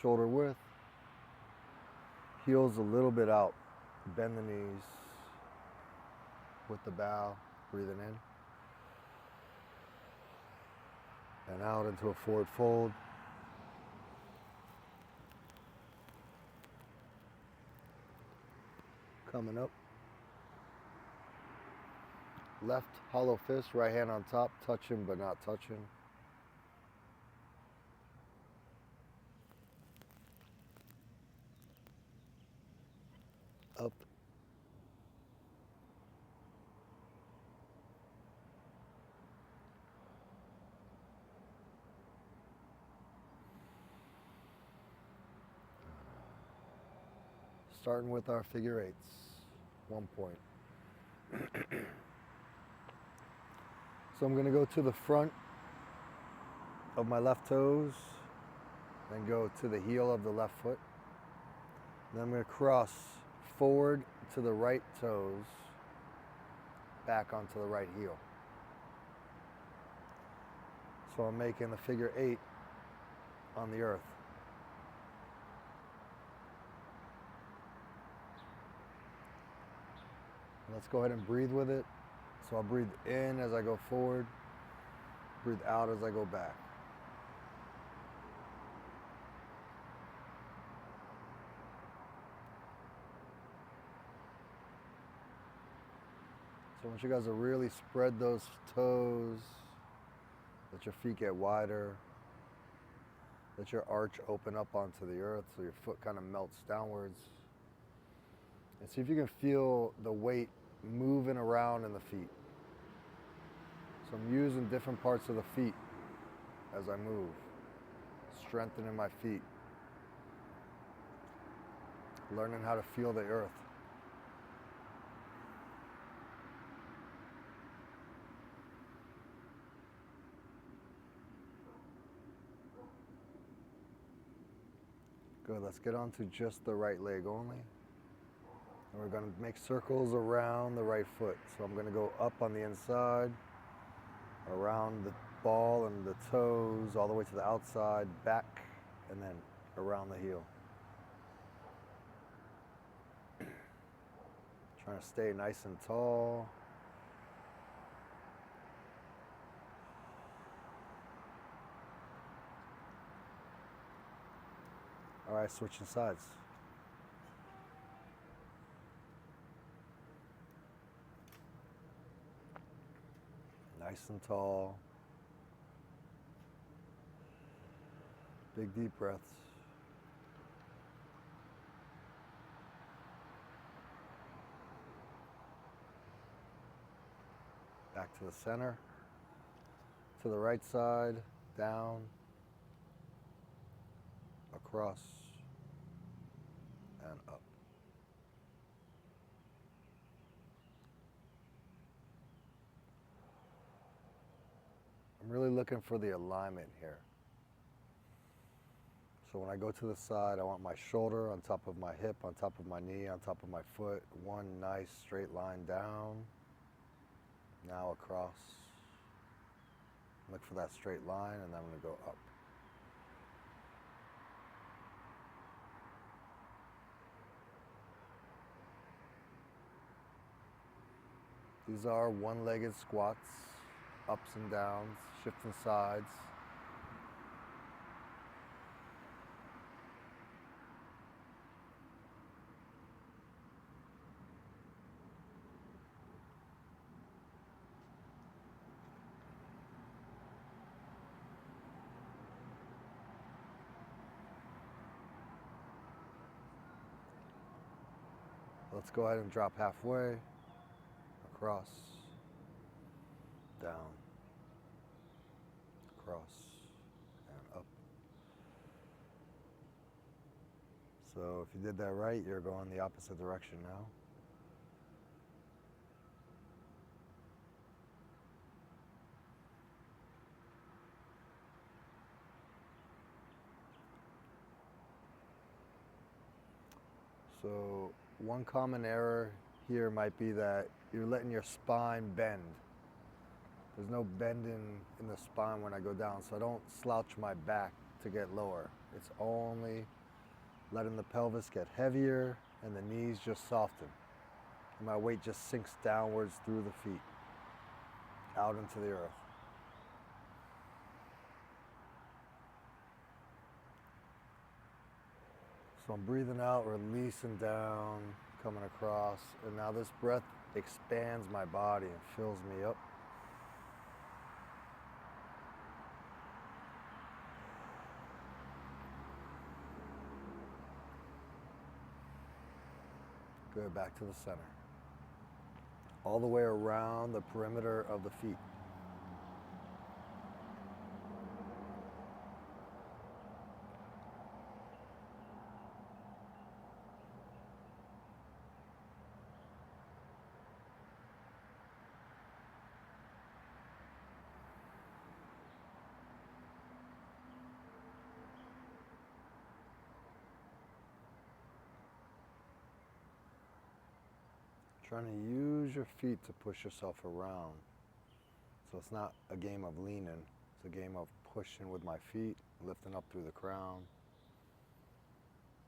shoulder width. Heels a little bit out. Bend the knees with the bow, breathing in. And out into a forward fold. Coming up. Left hollow fist, right hand on top, touching but not touching. Up. Starting with our figure eights, 1 point. So I'm going to go to the front of my left toes, then go to the heel of the left foot. Then I'm going to cross forward to the right toes, back onto the right heel. So I'm making the figure eight on the earth. Let's go ahead and breathe with it. So I'll breathe in as I go forward, breathe out as I go back. So I want you guys to really spread those toes, let your feet get wider, let your arch open up onto the earth so your foot kind of melts downwards. And see if you can feel the weight moving around in the feet. So I'm using different parts of the feet as I move, strengthening my feet, learning how to feel the earth. Good, let's get on to just the right leg only. And we're going to make circles around the right foot. So I'm going to go up on the inside, around the ball and the toes, all the way to the outside, back, and then around the heel. Trying to stay nice and tall. All right, switching sides. Nice and tall. Big deep breaths. Back to the center. To the right side, down, across, and up. I'm really looking for the alignment here. So when I go to the side, I want my shoulder on top of my hip, on top of my knee, on top of my foot. One nice straight line down. Now across. Look for that straight line, and then I'm going to go up. These are one-legged squats, ups and downs, shifting sides. Let's go ahead and drop halfway, across, down, across, and up. So if you did that right, you're going the opposite direction now. So one common error here might be that you're letting your spine bend. There's no bending in the spine when I go down, so I don't slouch my back to get lower. It's only letting the pelvis get heavier and the knees just soften. And my weight just sinks downwards through the feet, out into the earth. So I'm breathing out, releasing down, coming across, and now this breath expands my body and fills me up. Good, back to the center. All the way around the perimeter of the feet. Trying to use your feet to push yourself around. So it's not a game of leaning, it's a game of pushing with my feet, lifting up through the crown,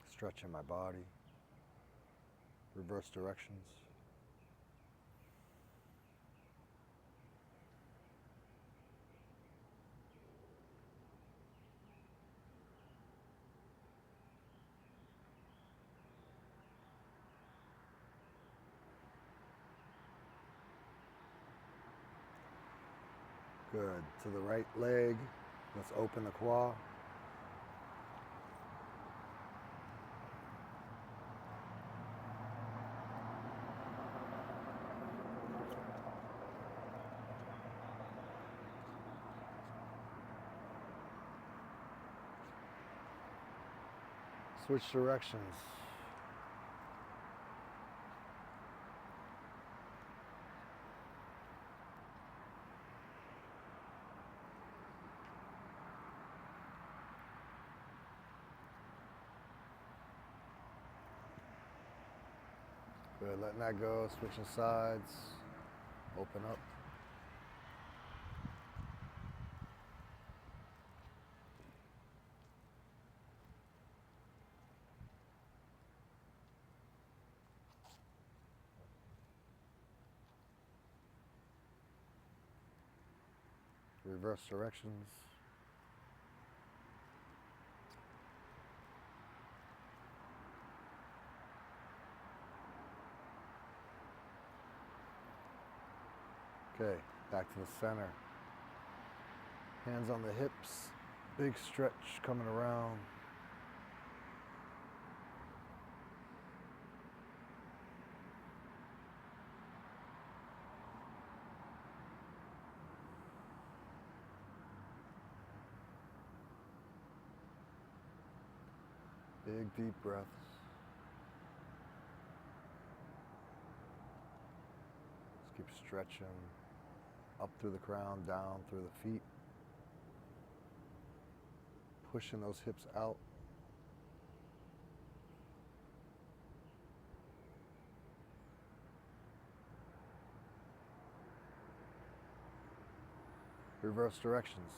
stretching my body, reverse directions. Good. To the right leg, let's open the quad. Switch directions. Good, letting that go, switching sides, open up. Reverse directions. Okay, back to the center. Hands on the hips, big stretch coming around. Big deep breaths. Just keep stretching up through the crown, down through the feet. Pushing those hips out. Reverse directions.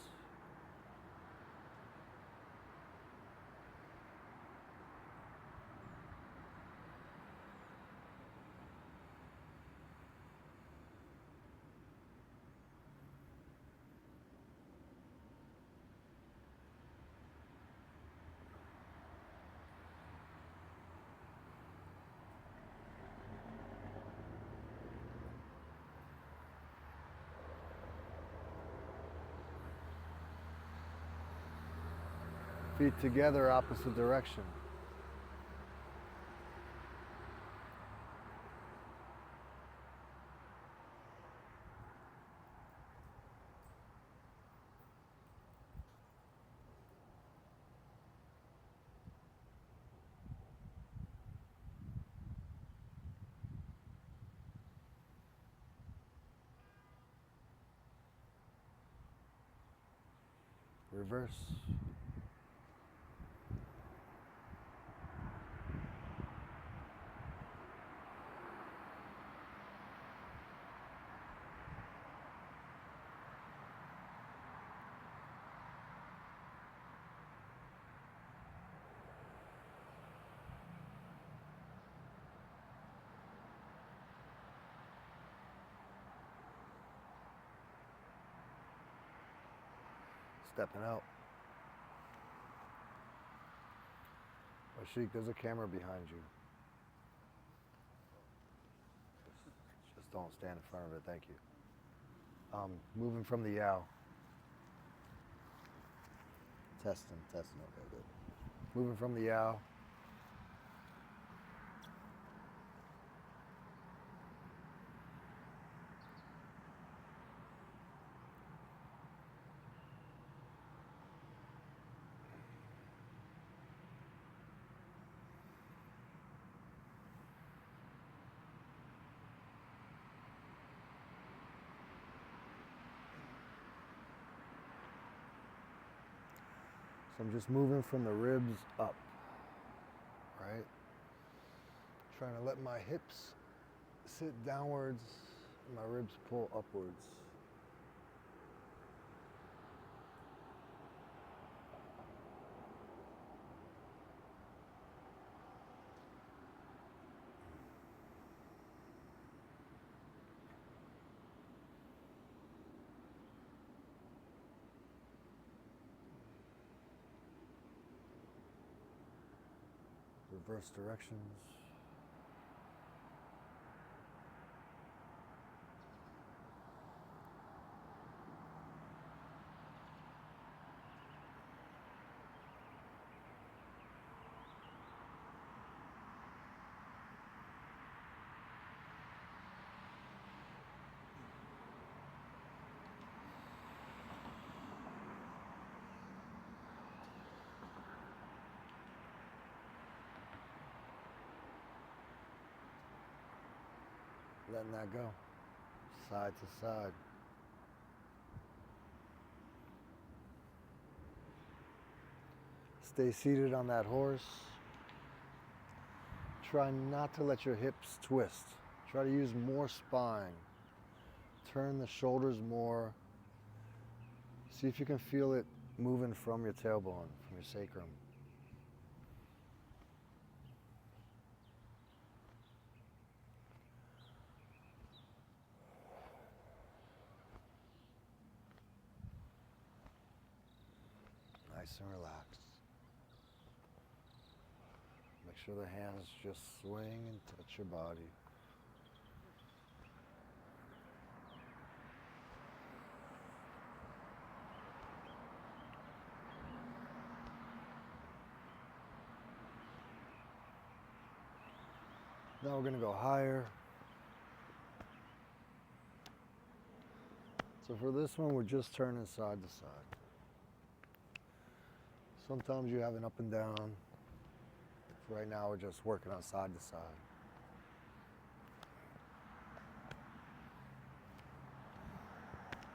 Feet together, opposite direction. Reverse. stepping out. Ashik, there's a camera behind you. Just don't stand in front of it, thank you. Moving from the yow. Testing, okay, good. Moving from the yow. So I'm just moving from the ribs up, right? Trying to let my hips sit downwards, and my ribs pull upwards. Reverse directions. Letting that go, side to side. Stay seated on that horse. Try not to let your hips twist. Try to use more spine. Turn the shoulders more. See if you can feel it moving from your tailbone, from your sacrum. Nice and relaxed. Make sure the hands just swing and touch your body. Now we're going to go higher. So for this one, we're just turning side to side. Sometimes you have an up and down. Right now we're just working on side to side.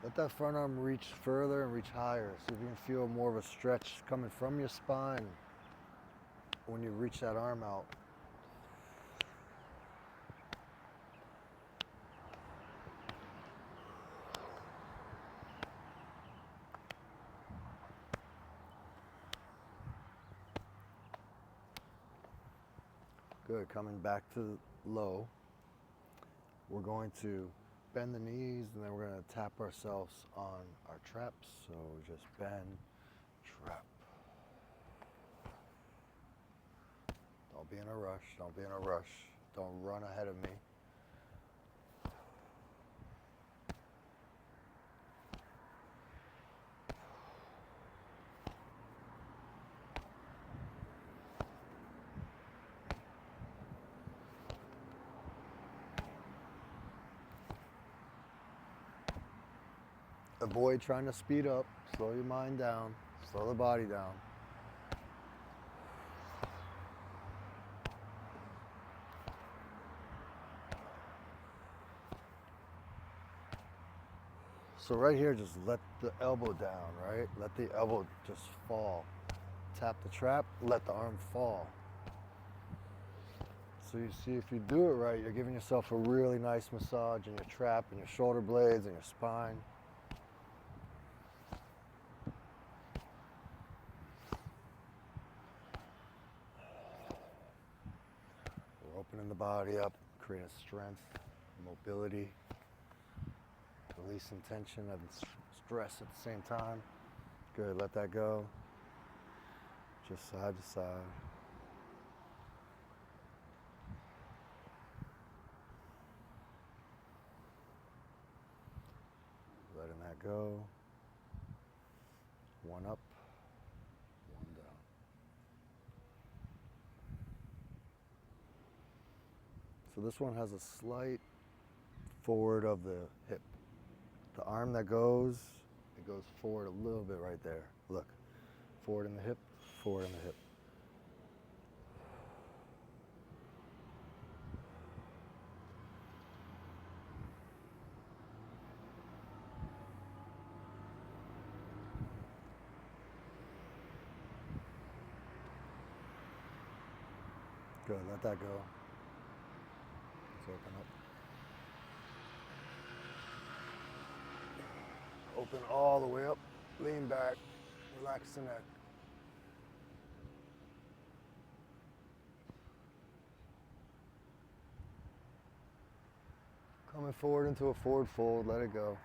Let that front arm reach further and reach higher. See if you can feel more of a stretch coming from your spine when you reach that arm out. Good, coming back to low. We're going to bend the knees and then we're going to tap ourselves on our traps. So just bend, trap. Don't be in a rush, don't be in a rush. Don't run ahead of me. Avoid trying to speed up. Slow your mind down. Slow the body down. So right here, just let the elbow down, right? Let the elbow just fall. Tap the trap, let the arm fall. So you see, if you do it right, you're giving yourself a really nice massage in your trap, and your shoulder blades, and your spine. We're opening the body up, creating strength, mobility, releasing tension and stress at the same time. Good, let that go. Just side to side. Letting that go. One up, one down. So this one has a slight forward of the hip. The arm that goes, it goes forward a little bit right there. Look, forward in the hip, forward in the hip. Good, let that go. Let's open up. Open all the way up, lean back, relax the neck. Coming forward into a forward fold, let it go.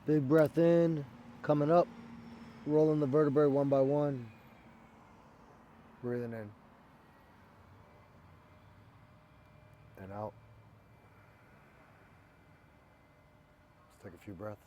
Big breath in, coming up, rolling the vertebrae one by one. Breathing in and out. Let's take a few breaths.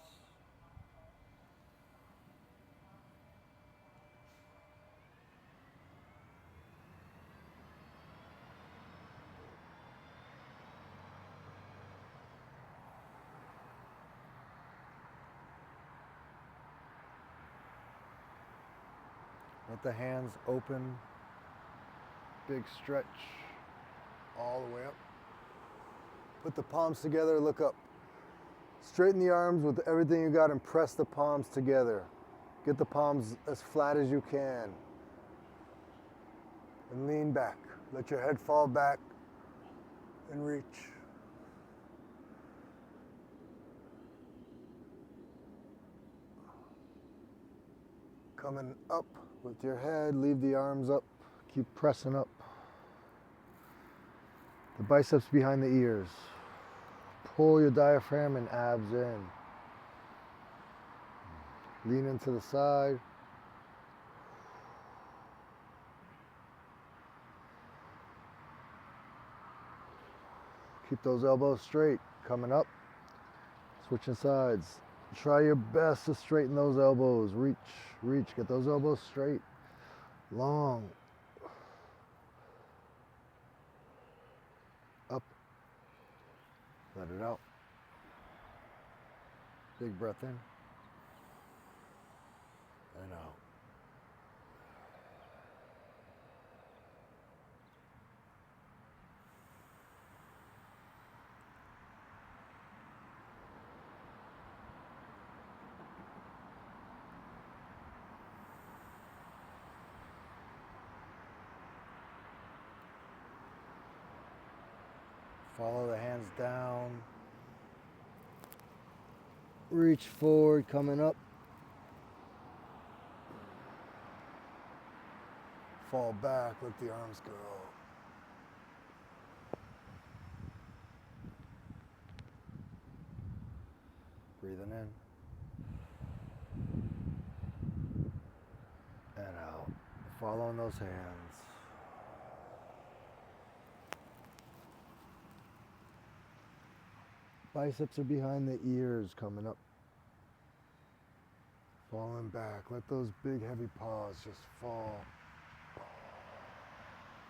Let the hands open, big stretch all the way up. Put the palms together, look up. Straighten the arms with everything you got and press the palms together. Get the palms as flat as you can. And lean back. Let your head fall back and reach. Coming up with your head, leave the arms up, keep pressing up. The biceps behind the ears. Pull your diaphragm and abs in. Lean into the side. Keep those elbows straight, coming up, switching sides. Try your best to straighten those elbows. Reach, reach, get those elbows straight, long. Up, let it out. Big breath in and out. Follow the hands down. Reach forward, coming up. Fall back, let the arms go. Breathing in and out. Following those hands. Biceps are behind the ears, coming up. Falling back. Let those big heavy paws just fall.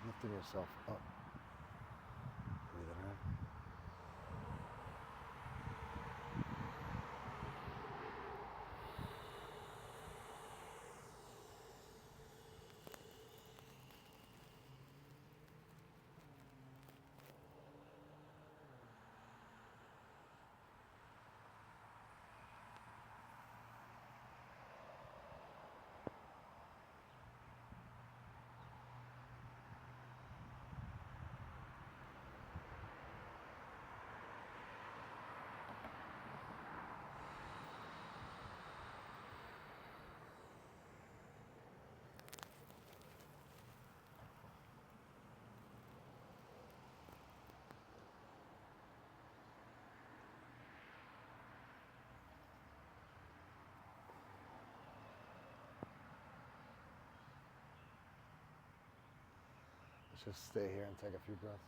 Lifting yourself up. Breathing in. Just stay here and take a few breaths.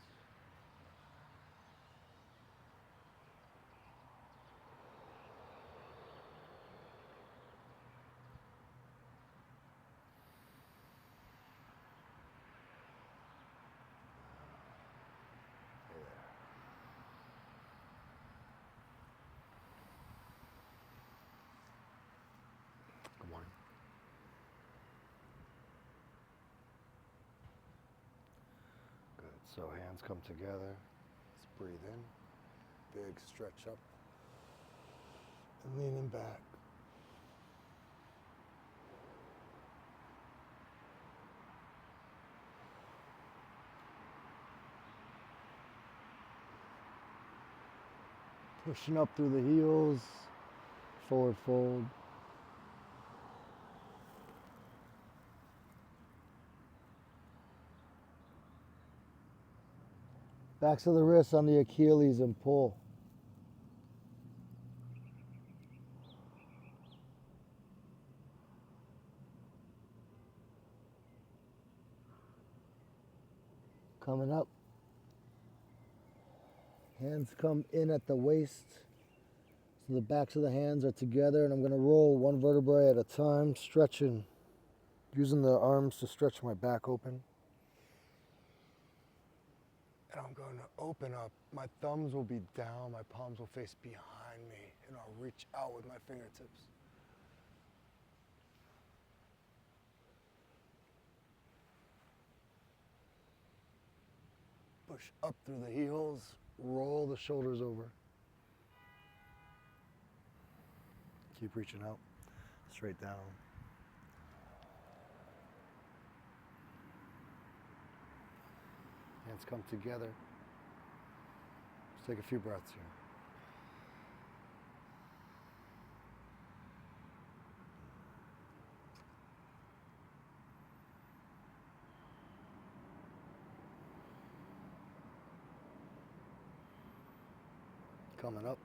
Good morning. Good. So hands come together. Let's breathe in. Big stretch up. And leaning back. Pushing up through the heels. Forward fold. Backs of the wrists on the Achilles and pull. Coming up. Hands come in at the waist. So the backs of the hands are together, and I'm going to roll one vertebrae at a time, stretching, using the arms to stretch my back open. And I'm going to open up. My thumbs will be down, my palms will face behind me, and I'll reach out with my fingertips. Push up through the heels, roll the shoulders over. Keep reaching out, straight down. Hands come together. Let's take a few breaths here. Coming up.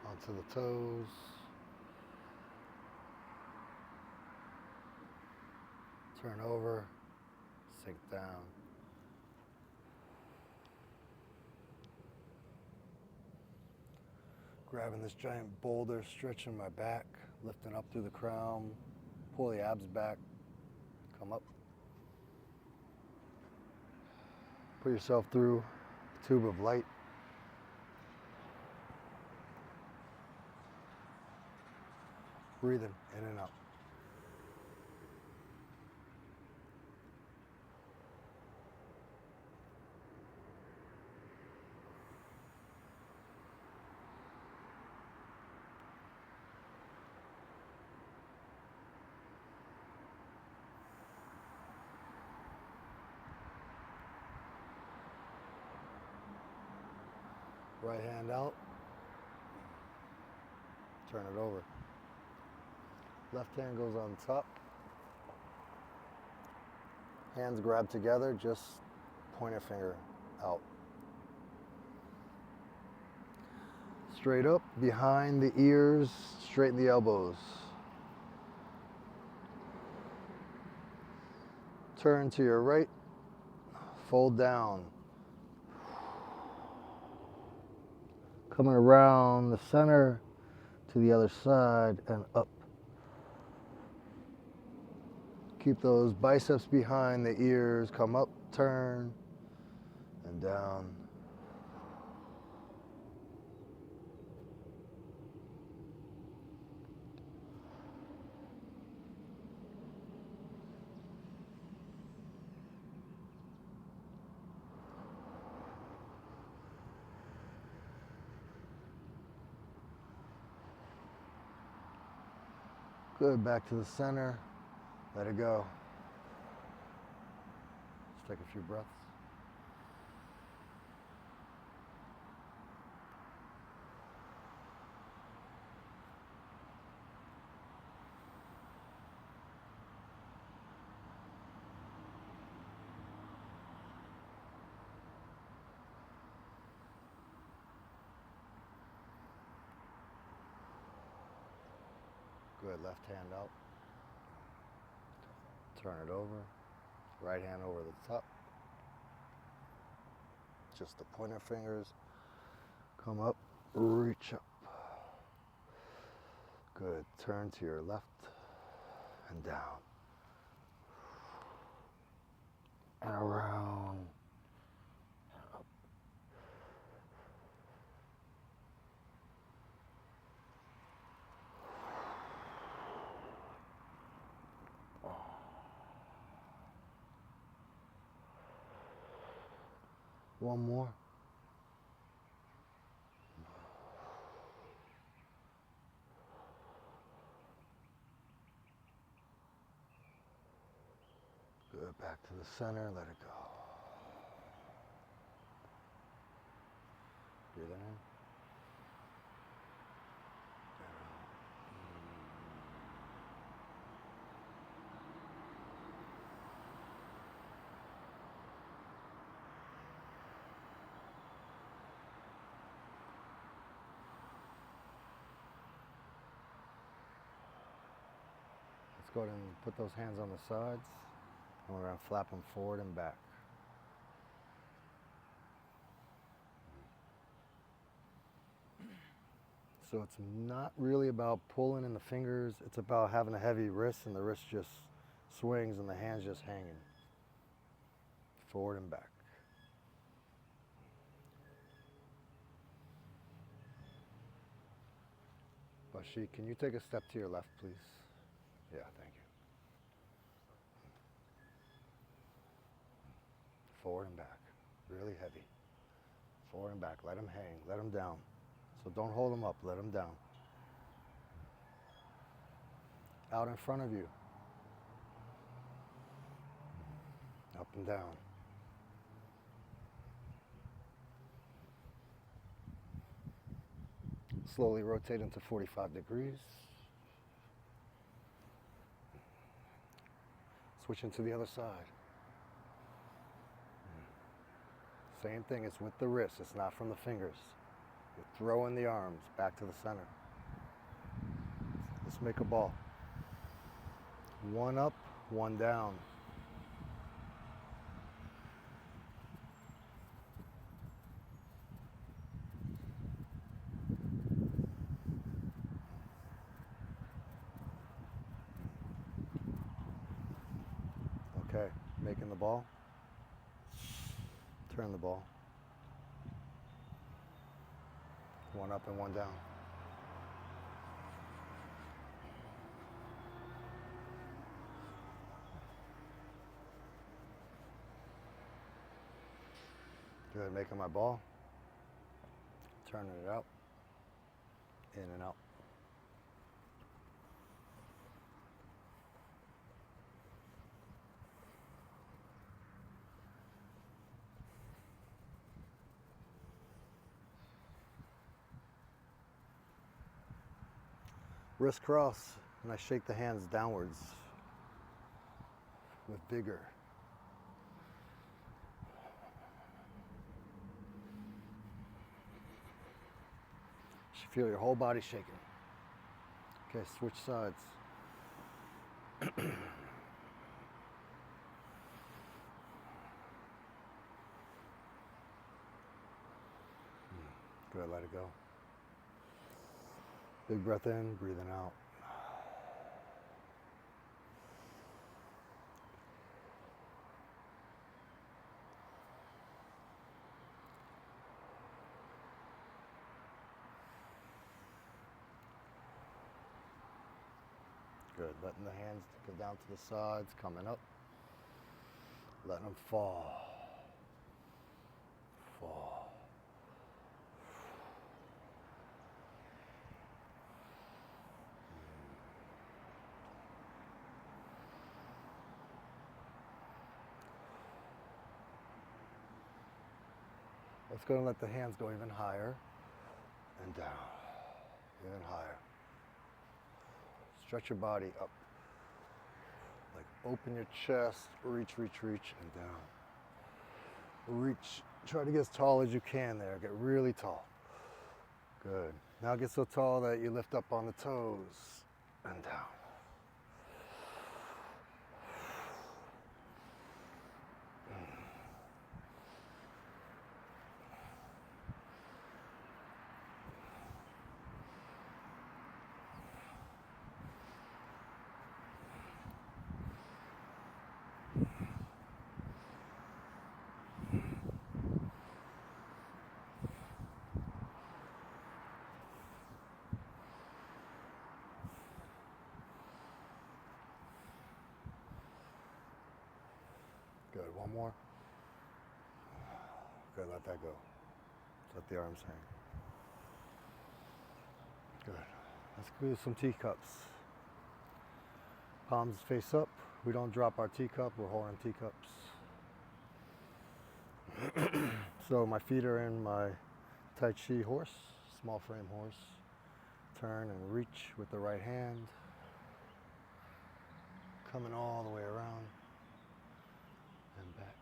Onto the toes. Turn over, sink down. Grabbing this giant boulder, stretching my back, lifting up through the crown, pull the abs back, come up. Put yourself through the tube of light. Breathing in and out. Right hand out. Turn it over. Left hand goes on top. Hands grab together, just pointer finger out. Straight up, behind the ears, straighten the elbows. Turn to your right, fold down. Coming around the center to the other side and up. Keep those biceps behind the ears, come up, turn, and down. Good, back to the center. Let it go. Let's take a few breaths. Good, left hand out. Turn it over. Right hand over the top. Just the pointer fingers. Come up, reach up. Good. Turn to your left and down. And around. And up. One more. Good. Back to the center. Let it go. Breathe in. Let's go ahead and put those hands on the sides, and we're going to flap them forward and back. So it's not really about pulling in the fingers, it's about having a heavy wrist, and the wrist just swings and the hand's just hanging. Forward and back. Bashi, can you take a step to your left, please? Yeah, thank you. Forward and back. Really heavy. Forward and back. Let them hang. Let them down. So don't hold them up. Let them down. Out in front of you. Up and down. Slowly rotate into 45 degrees. Switch into the other side. Same thing, it's with the wrist, it's not from the fingers. You're throwing the arms back to the center. Let's make a ball. One up, one down. Okay, making the ball. Turn the ball. One up and one down. Good, making my ball. Turning it out. In and out. Wrist cross, and I shake the hands downwards with vigor. You should feel your whole body shaking. Okay, switch sides. Good, let it go. Big breath in, breathing out. Good, letting the hands go down to the sides, coming up. Letting them fall. Fall. Let's go and let the hands go even higher and down, even higher. Stretch your body up. Like open your chest, reach, reach, reach, and down. Reach, try to get as tall as you can there. Get really tall. Good. Now get so tall that you lift up on the toes and down. Good. One more. Good. Let that go. Let the arms hang. Good. Let's do some teacups. Palms face up. We don't drop our teacup. We're holding teacups. So my feet are in my Tai Chi horse, small frame horse. Turn and reach with the right hand. Coming all the way around and back.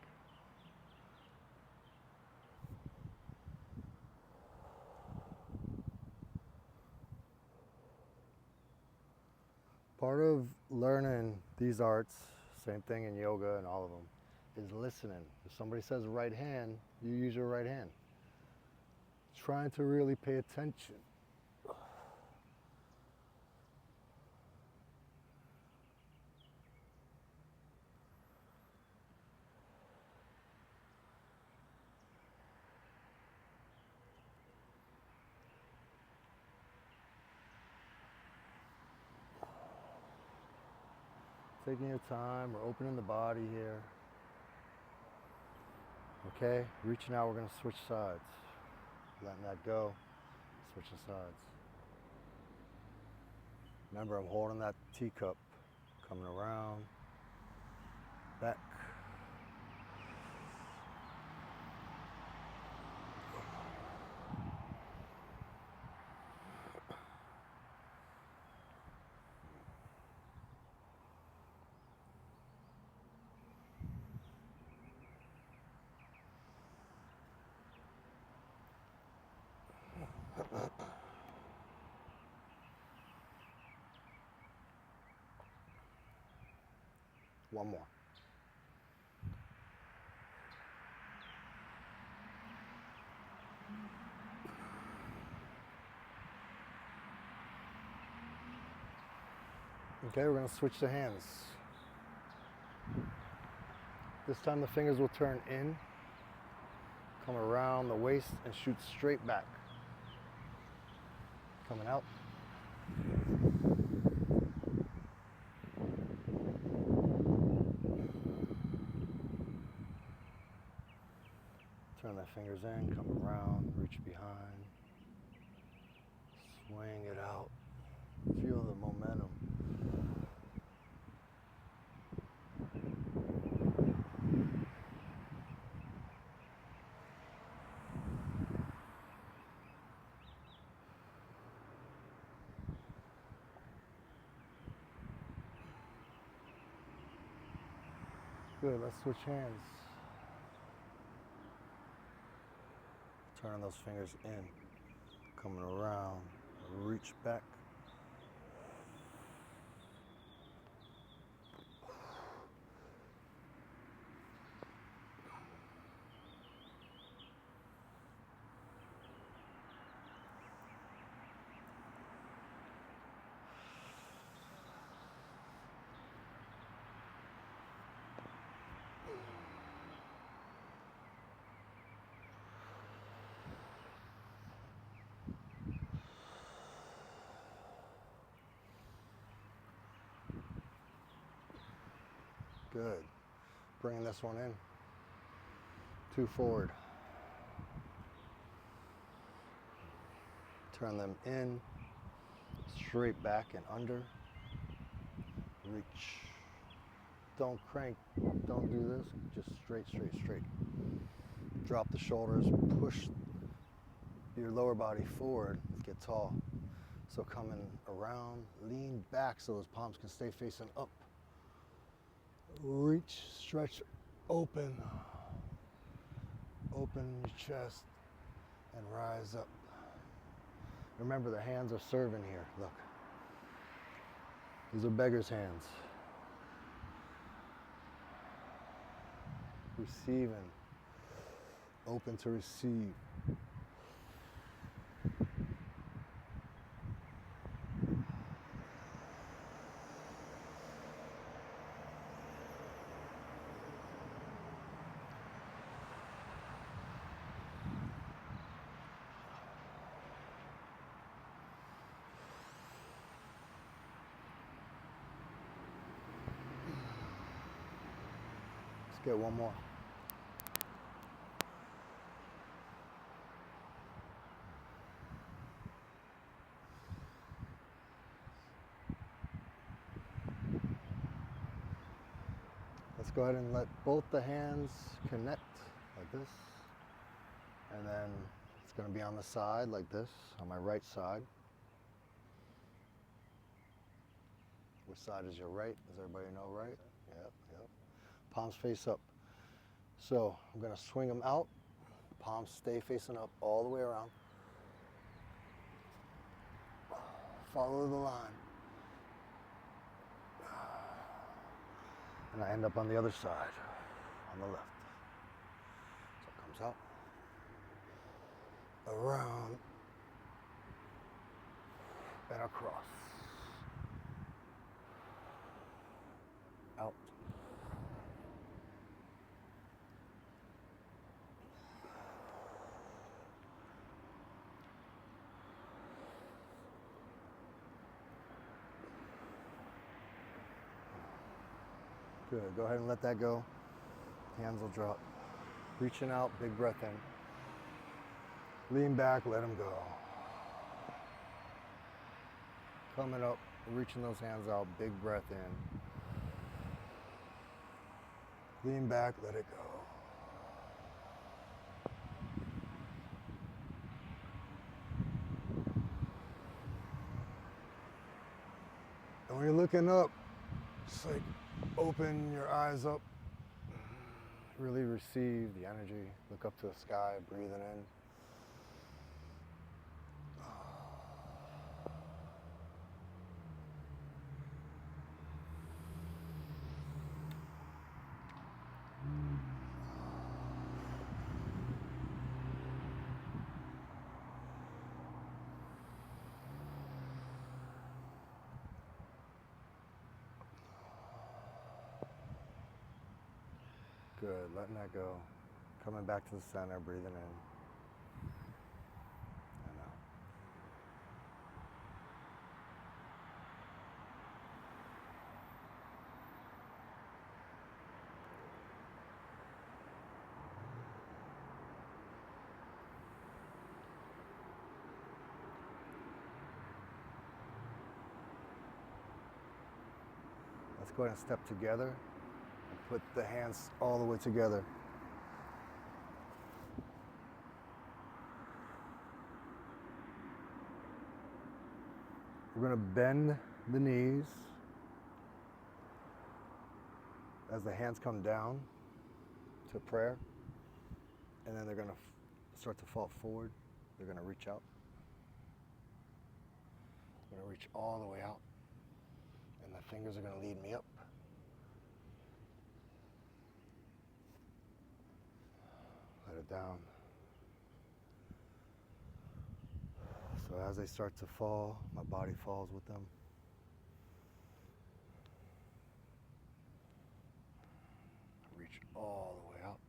Part of learning these arts, same thing in yoga and all of them, is listening. If somebody says right hand, you use your right hand. Trying to really pay attention. Taking your time, we're opening the body here. Okay, reaching out, we're going to switch sides. Letting that go, switching sides. Remember, I'm holding that teacup, coming around, back. One more. Okay, we're going to switch the hands. This time the fingers will turn in, come around the waist and shoot straight back. Coming out. Turn the fingers in, come around, reach behind, swing it out. Feel the momentum. Good, let's switch hands. Turn those fingers in, coming around, reach back. Good. Bringing this one in. 2 forward. Turn them in, straight back and under. Reach. Don't crank, don't do this. Just straight, straight, straight. Drop the shoulders, push your lower body forward, get tall. So coming around, lean back so those palms can stay facing up. Reach, stretch, open. Open your chest and rise up. Remember, the hands are serving here. Look. These are beggar's hands. Receiving. Open to receive. get one more. Let's go ahead and let both the hands connect like this. And then it's going to be on the side like this, on my right side. Which side is your right? Does everybody know right? Yep, yep. Palms face up. So I'm going to swing them out. Palms stay facing up all the way around. Follow the line. And I end up on the other side, on the left. So it comes out, around, and across. Out. Good, go ahead and let that go. Hands will drop. Reaching out, big breath in. Lean back, let them go. Coming up, reaching those hands out, big breath in. Lean back, let it go. And when you're looking up, just like open your eyes up. Really receive the energy. Look up to the sky, breathing in. Good, letting that go. Coming back to the center, breathing in and out. Let's go ahead and step together and put the hands all the way together. We're going to bend the knees as the hands come down to prayer, and then they're going to start to fall forward. They're going to reach out. I'm going to reach all the way out, and the fingers are going to lead me up. Let it down. So as they start to fall, my body falls with them. Reach all the way out.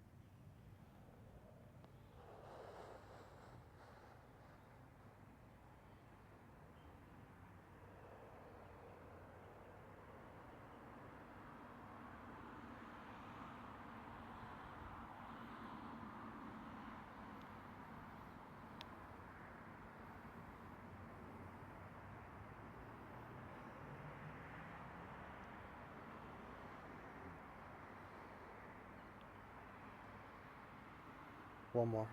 One more.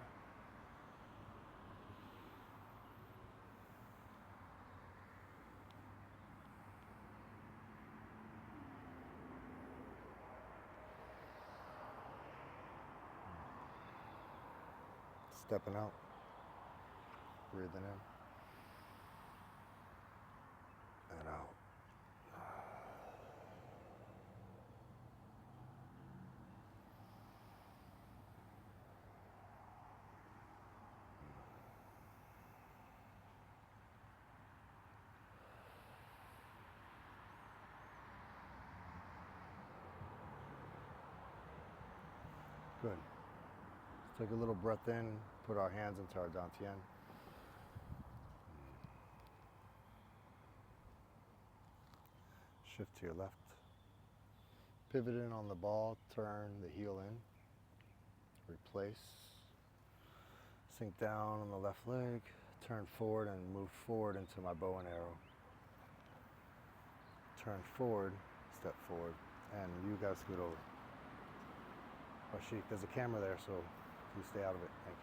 Stepping out. Breathing in and out. Good. Let's take a little breath in, put our hands into our dantian. Shift to your left. Pivot in on the ball, turn the heel in, replace, sink down on the left leg, turn forward and move forward into my bow and arrow. Turn forward, step forward, and you guys scoot over. Oh, there's a camera there, so you stay out of it. Thank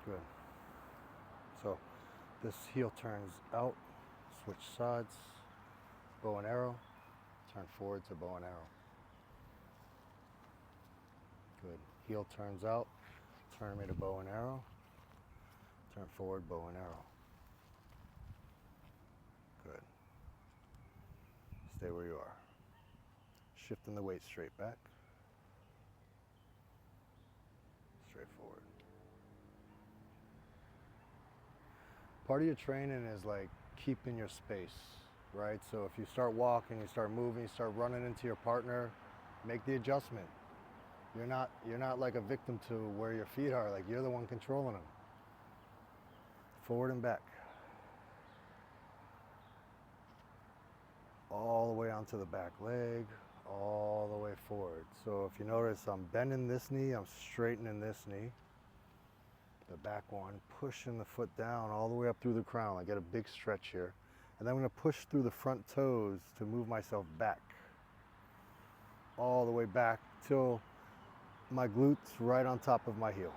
you. Good. So this heel turns out, switch sides, bow and arrow, turn forward to bow and arrow. Good. Heel turns out, turn me to bow and arrow, turn forward, bow and arrow. Good. Stay where you are. Shifting the weight straight back, straight forward. Part of your training is like keeping your space, right? So if you start walking, you start moving, you start running into your partner, make the adjustment. You're not like a victim to where your feet are, like you're the one controlling them. Forward and back. All the way onto the back leg, all the way forward. So if you notice, I'm bending this knee, I'm straightening this knee. The back one, pushing the foot down all the way up through the crown. I get a big stretch here. And then I'm gonna push through the front toes to move myself back. All the way back till my glutes right on top of my heel.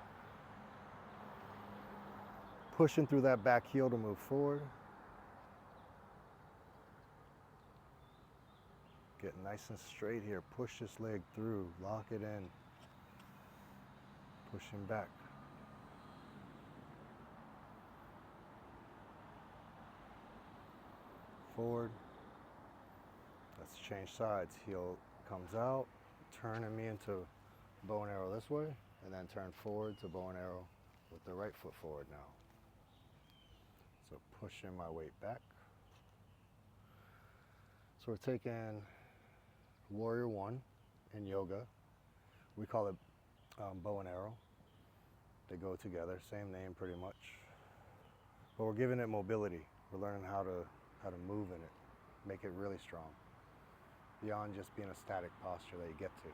Pushing through that back heel to move forward. Getting nice and straight here. Push this leg through, lock it in. Pushing back. Forward. Let's change sides. Heel comes out, turning me into bow and arrow this way, and then turn forward to bow and arrow with the right foot forward now. So pushing my weight back. So we're taking Warrior One in yoga. We call it bow and arrow. They go together, same name pretty much. But we're giving it mobility. We're learning how to move in it, make it really strong, beyond just being a static posture that you get to.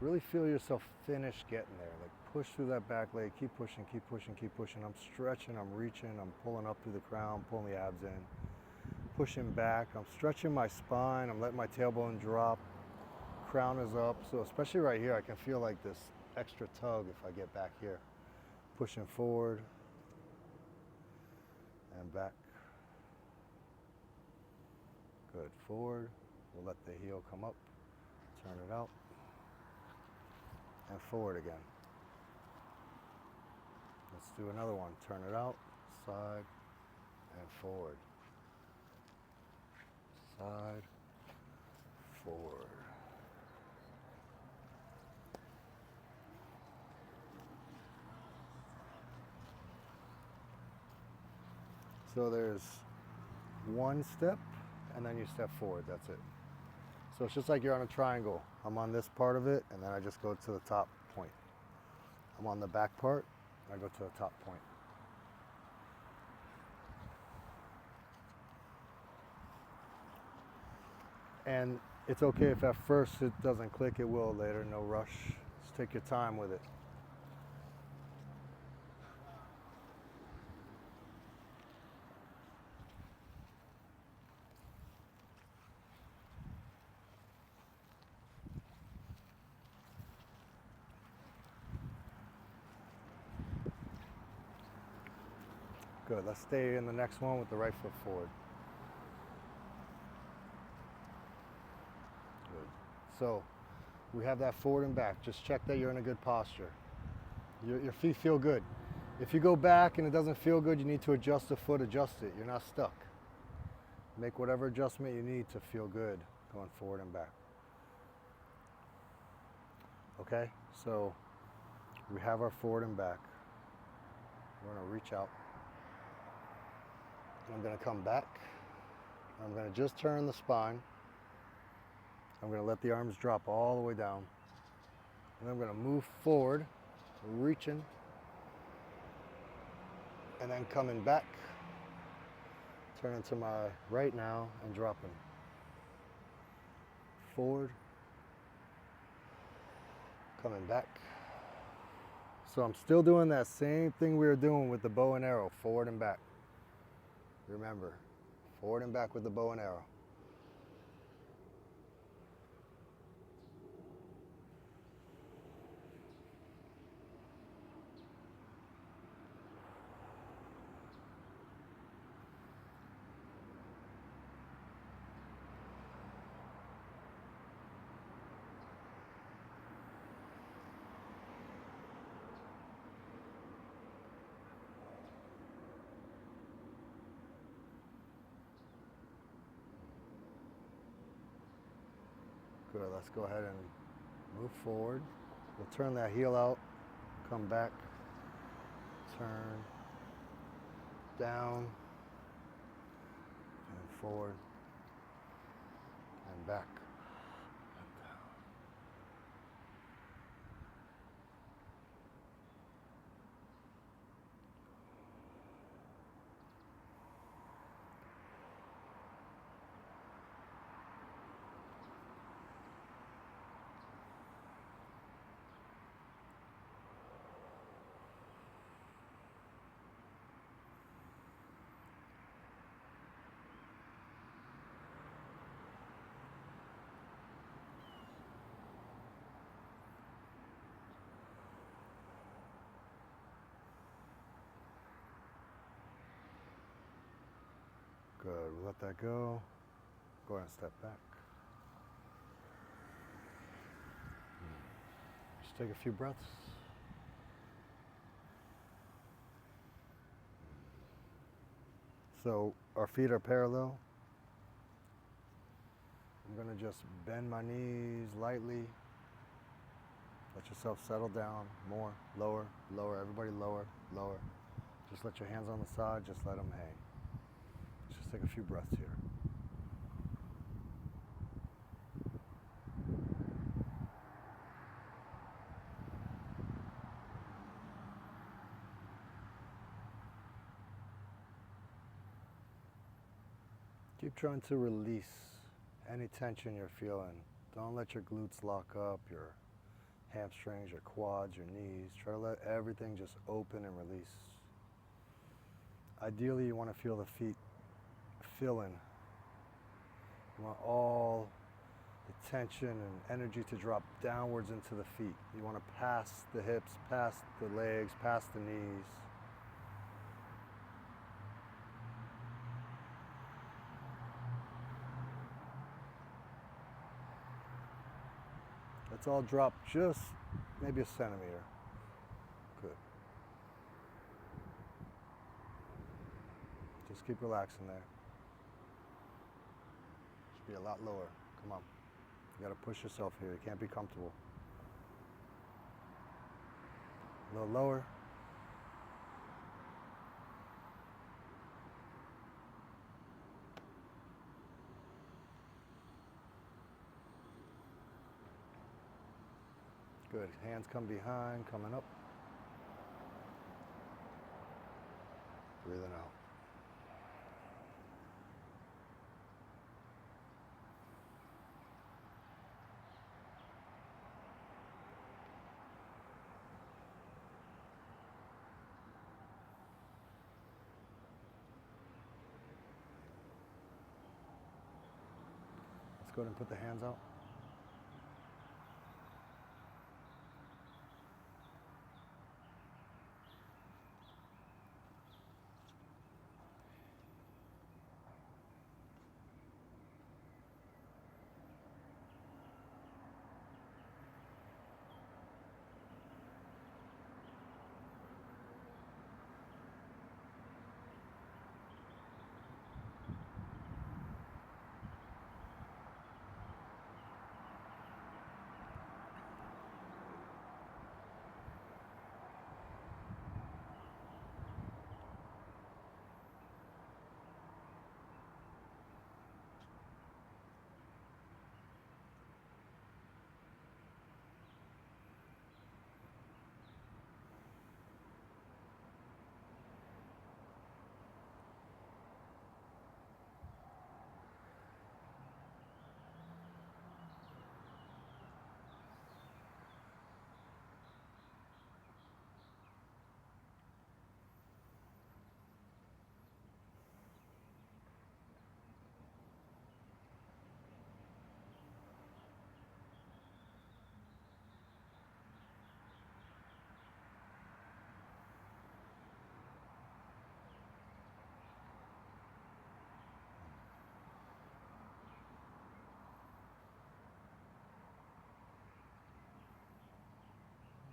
Really feel yourself finish getting there. Like push through that back leg, keep pushing, keep pushing, keep pushing. I'm stretching, I'm reaching, I'm pulling up through the crown, pulling the abs in, pushing back. I'm stretching my spine, I'm letting my tailbone drop. Crown is up, so especially right here, I can feel like this extra tug if I get back here. Pushing forward and back. Good, forward. We'll let the heel come up, turn it out, and forward again. Let's do another one. Turn it out, side, and forward. Side, forward. So there's one step, and then you step forward, that's it. So it's just like you're on a triangle. I'm on this part of it, and then I just go to the top point. I'm on the back part, I go to the top point. And it's okay if at first it doesn't click, it will later, no rush. Just take your time with it. Good, let's stay in the next one with the right foot forward. Good. So we have that forward and back. Just check that you're in a good posture. Your feet feel good. If you go back and it doesn't feel good, you need to adjust the foot, adjust it. You're not stuck. Make whatever adjustment you need to feel good going forward and back. Okay, so we have our forward and back. We're gonna reach out. I'm going to come back. I'm going to just turn the spine. I'm going to let the arms drop all the way down. And I'm going to move forward reaching, and then coming back, turning to my right now and dropping forward, coming back. So I'm still doing that same thing we were doing with the bow and arrow, forward and back. Remember, forward and back with the bow and arrow. Good, let's go ahead and move forward. We'll turn that heel out, come back, turn, down, and forward, and back, and down. Good, we'll let that go. Go ahead and step back. Just take a few breaths. So our feet are parallel. I'm going to just bend my knees lightly. Let yourself settle down more, lower, lower, everybody lower, lower. Just let your hands on the side, just let them hang. Just take a few breaths here. Keep trying to release any tension you're feeling. Don't let your glutes lock up, your hamstrings, your quads, your knees. Try to let everything just open and release. Ideally, you want to feel the feet filling. You want all the tension and energy to drop downwards into the feet. You want to pass the hips, past the legs, past the knees. Let's all drop just maybe a centimeter. Good. Just keep relaxing there. Should be a lot lower. Come on. You gotta push yourself here. You can't be comfortable. A little lower. Good. Hands come behind, coming up. Breathing out. Let's go ahead and put the hands out.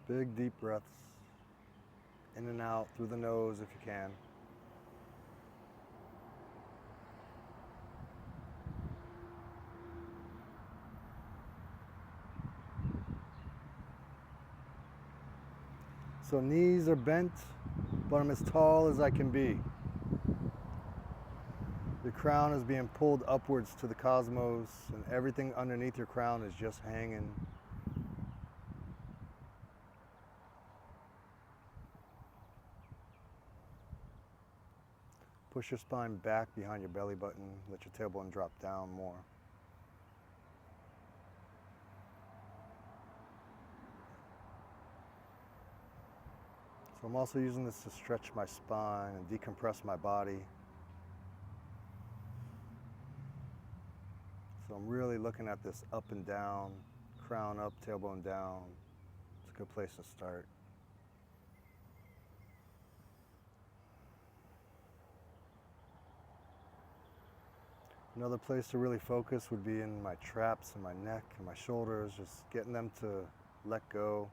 Big deep breaths. In and out through the nose if you can. So knees are bent, but I'm as tall as I can be. Your crown is being pulled upwards to the cosmos, and everything underneath your crown is just hanging. Push your spine back behind your belly button. Let your tailbone drop down more. So I'm also using this to stretch my spine and decompress my body. So I'm really looking at this up and down, crown up, tailbone down. It's a good place to start. Another place to really focus would be in my traps and my neck and my shoulders, just getting them to let go.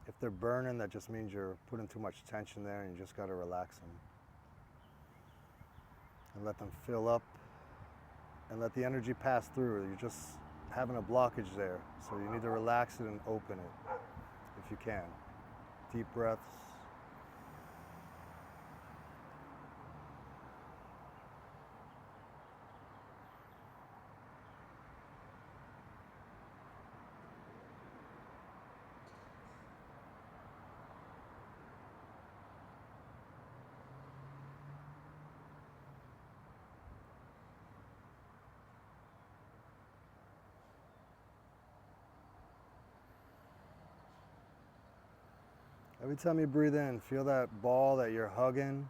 If they're burning, that just means you're putting too much tension there and you just got to relax them. And let them fill up and let the energy pass through. You're just having a blockage there, so you need to relax it and open it if you can. Deep breaths. Every time you breathe in, feel that ball that you're hugging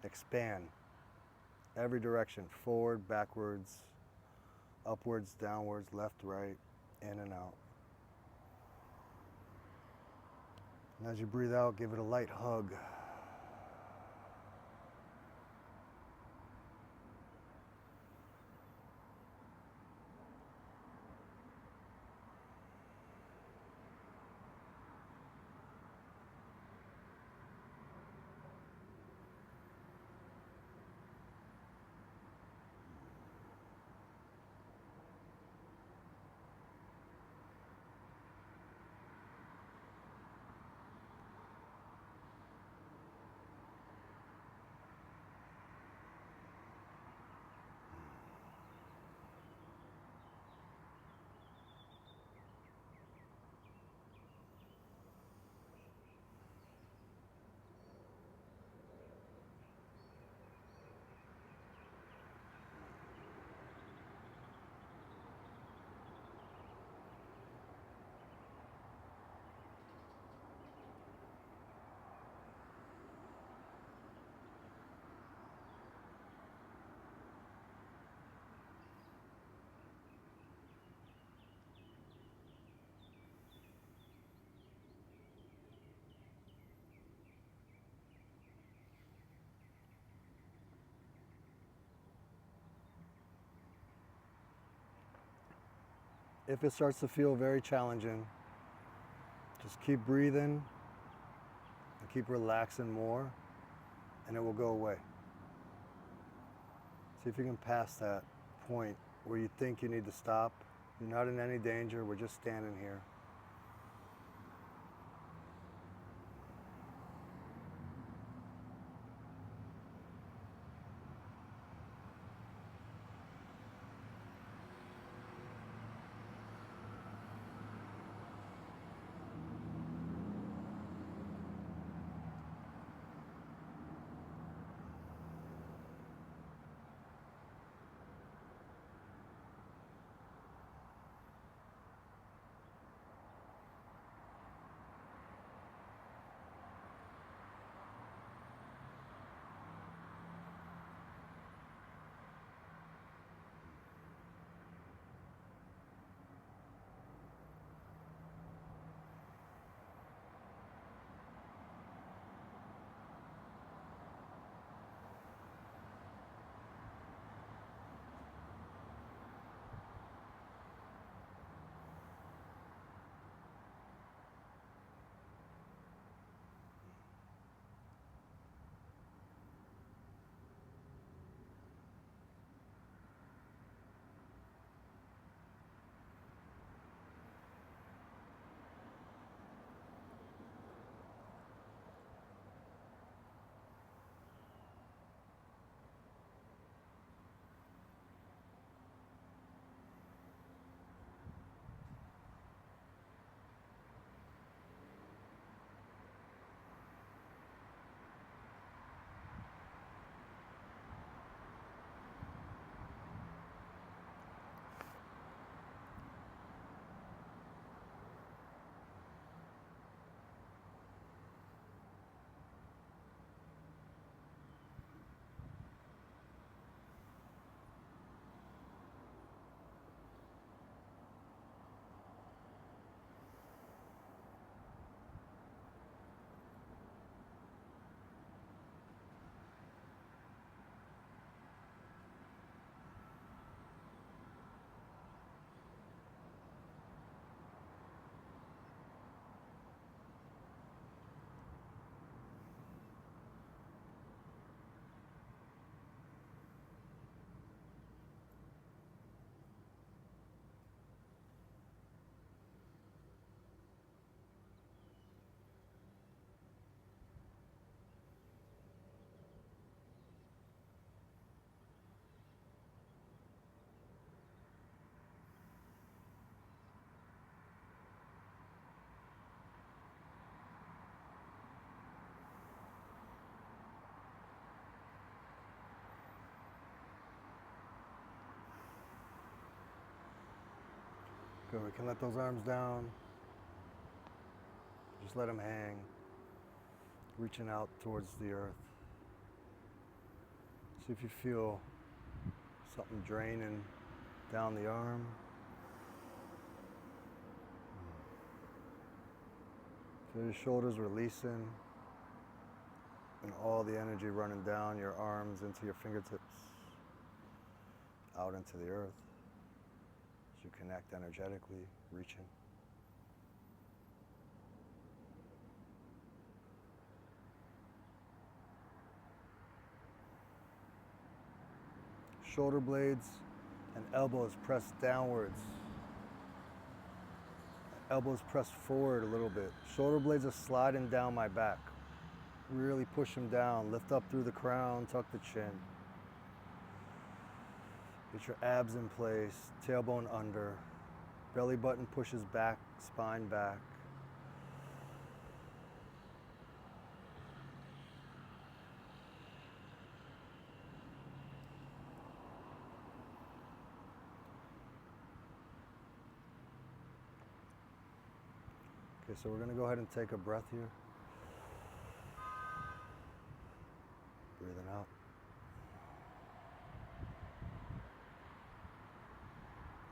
expand. Every direction, forward, backwards, upwards, downwards, left, right, in and out. And as you breathe out, give it a light hug. If it starts to feel very challenging, just keep breathing and keep relaxing more, and it will go away. See if you can pass that point where you think you need to stop. You're not in any danger, we're just standing here. Good, we can let those arms down. Just let them hang, reaching out towards the earth. See if you feel something draining down the arm. Feel your shoulders releasing and all the energy running down your arms into your fingertips, out into the earth as you connect energetically, reaching. Shoulder blades and elbows pressed downwards. Elbows pressed forward a little bit. Shoulder blades are sliding down my back. Really push them down. Lift up through the crown, tuck the chin. Get your abs in place, tailbone under. Belly button pushes back, spine back. Okay, so we're going to go ahead and take a breath here. Breathing out.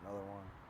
Another one.